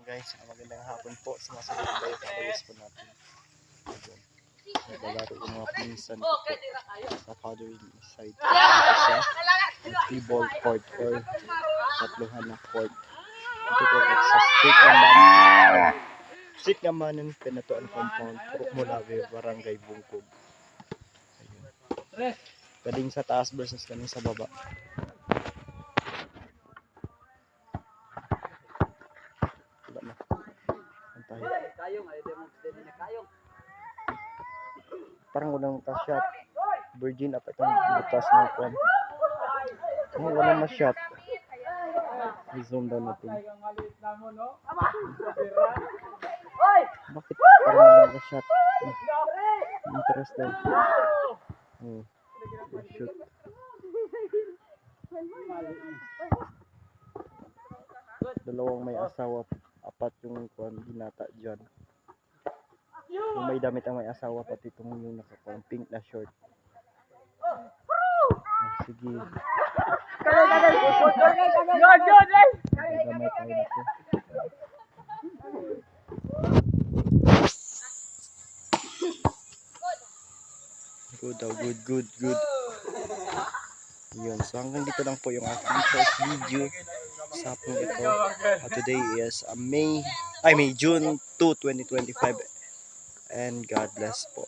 guys, magandang hapon po sa mga salubayo followers po natin. Ayun. Naglalaro yung mga pinsan ko po sa father side. Ito siya, 3-ball court or tatluhan na court. Ito po sa street naman ng Pinatuan Compound, Purok Mulawe, Barangay Bungkog. Ayun. Galing sa taas versus galing sa baba. Parang walang shot. Virgin up itong butas ng kwan. Kung walang ma-shot, i-zoom down natin. Bakit parang walang ma-shot? Interest daw. Shoot. Dalawang may asawa, apat yung kwan, binata dyan. Yung may damit ang may asawa, pati itong yung nakapang pink na short. Sige. Gamay tayo nito. Good. Yun. So hanggang dito lang po yung aking short video sa hapong ito. Today is June 2, 2025. And God bless po.